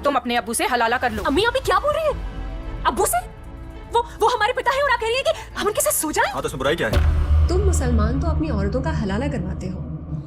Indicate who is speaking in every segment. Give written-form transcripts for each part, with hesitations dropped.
Speaker 1: तुम अपने अब्बू से हलाला कर लो।
Speaker 2: अम्मी अभी क्या बोल रही है? अब्बू से? वो हमारे पिता है और आप कह रही है कि हम उनके साथ सो जाएं?
Speaker 3: हाँ तो इसमें बुराई क्या है?
Speaker 4: तुम मुसलमान तो अपनी औरतों का हलाला करवाते हो,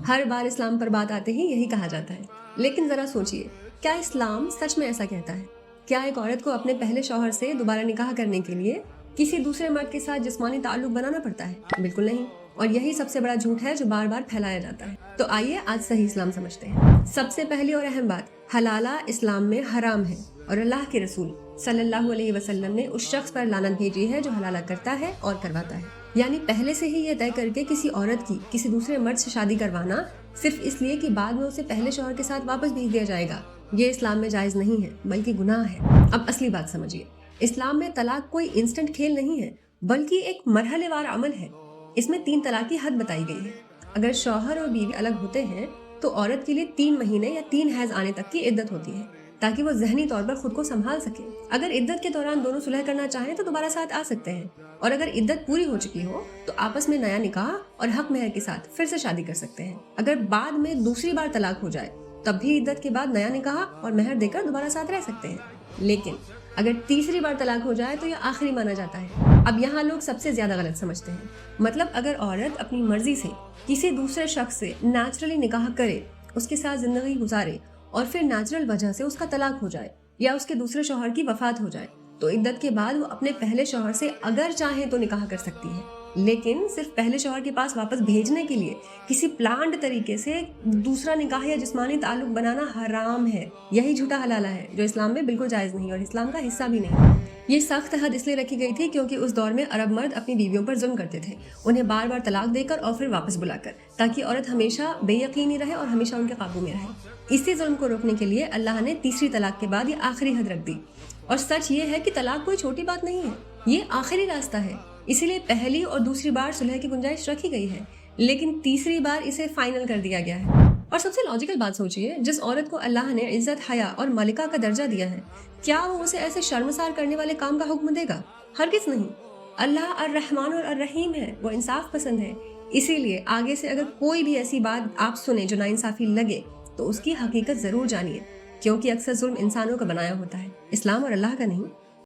Speaker 4: हर बार इस्लाम पर बात आते ही यही कहा जाता है। लेकिन जरा सोचिए, क्या इस्लाम सच में ऐसा कहता है? क्या एक औरत को अपने पहले शौहर से दोबारा निकाह करने के लिए किसी दूसरे मर्द के साथ जिस्मानी ताल्लुक बनाना पड़ता है? बिल्कुल नहीं। और यही सबसे बड़ा झूठ है जो बार बार फैलाया जाता है। तो आइए आज सही इस्लाम समझते हैं। सबसे पहली और अहम बात, हलाला इस्लाम में हराम है और अल्लाह के रसूल सल्लल्लाहु अलैहि वसल्लम ने उस शख्स पर लानत भेजी है जो हलाला करता है और करवाता है। यानी पहले से ही ये तय करके किसी औरत की किसी दूसरे मर्द से शादी करवाना सिर्फ इसलिए कि बाद में उसे पहले शौहर के साथ वापस भेज दिया जाएगा, ये इस्लाम में जायज नहीं है बल्कि गुनाह है। अब असली बात समझिए, इस्लाम में तलाक कोई इंस्टेंट खेल नहीं है बल्कि एक मरहलेवार अमल है। इसमें 3 तलाक की हद बताई गई है। अगर शौहर और बीवी अलग होते हैं तो औरत के लिए 3 महीने या 3 हैज आने तक की इद्दत होती है ताकि वो ज़हनी तौर पर खुद को संभाल सके। अगर इद्दत के दौरान दोनों सुलह करना चाहें तो दोबारा साथ आ सकते हैं, और अगर इद्दत पूरी हो चुकी हो तो आपस में नया निकाह और हक मेहर के साथ फिर से शादी कर सकते हैं। अगर बाद में दूसरी बार तलाक हो जाए तब भी इद्दत के बाद नया निकाह और मेहर देकर दोबारा साथ रह सकते हैं। लेकिन अगर तीसरी बार तलाक हो जाए तो यह आखिरी माना जाता है। अब यहाँ लोग सबसे ज्यादा गलत समझते हैं। मतलब अगर औरत अपनी मर्जी से किसी दूसरे शख्स से नेचुरली निकाह करे, उसके साथ जिंदगी गुजारे और फिर नेचुरल वजह से उसका तलाक हो जाए या उसके दूसरे शौहर की वफात हो जाए तो इद्दत के बाद वो अपने पहले शौहर से अगर चाहे तो निकाह कर सकती है। लेकिन सिर्फ पहले शौहर के पास वापस भेजने के लिए किसी प्लान्ड तरीके से दूसरा निकाह या जिस्मानी ताल्लुक बनाना हराम है। यही झूठा हलाला है जो इस्लाम में बिल्कुल जायज नहीं और इस्लाम का हिस्सा भी नहीं। ये सख्त हद इसलिए रखी गई थी क्योंकि उस दौर में अरब मर्द अपनी बीवियों पर जुल्म करते थे, उन्हें बार बार तलाक देकर और फिर वापस बुलाकर, ताकि औरत हमेशा बेयकीनी रहे और हमेशा उनके काबू में रहे। इसी जुल्म को रोकने के लिए अल्लाह ने तीसरी तलाक के बाद ये आखिरी हद रख दी। और सच ये है कि तलाक कोई छोटी बात नहीं है, ये आखिरी रास्ता है। इसीलिए पहली और दूसरी बार सुलह की गुंजाइश रखी गई है, लेकिन तीसरी बार इसे फाइनल कर दिया गया है। और सबसे लॉजिकल बात सोचिए, जिस औरत को अल्लाह ने इज्जत, हया और मलिका का दर्जा दिया है, क्या वो उसे ऐसे शर्मसार करने वाले काम का हुक्म देगा? हरगिज़ नहीं। अल्लाह अर्रहमान और अर्रहीम है, वो इंसाफ पसंद है। इसीलिए आगे से अगर कोई भी ऐसी बात आप सुने जो नाइंसाफी लगे तो उसकी हकीकत जरूर जानिए, क्योंकि अक्सर जुल्म इंसानों का बनाया होता है, इस्लाम और अल्लाह का नहीं।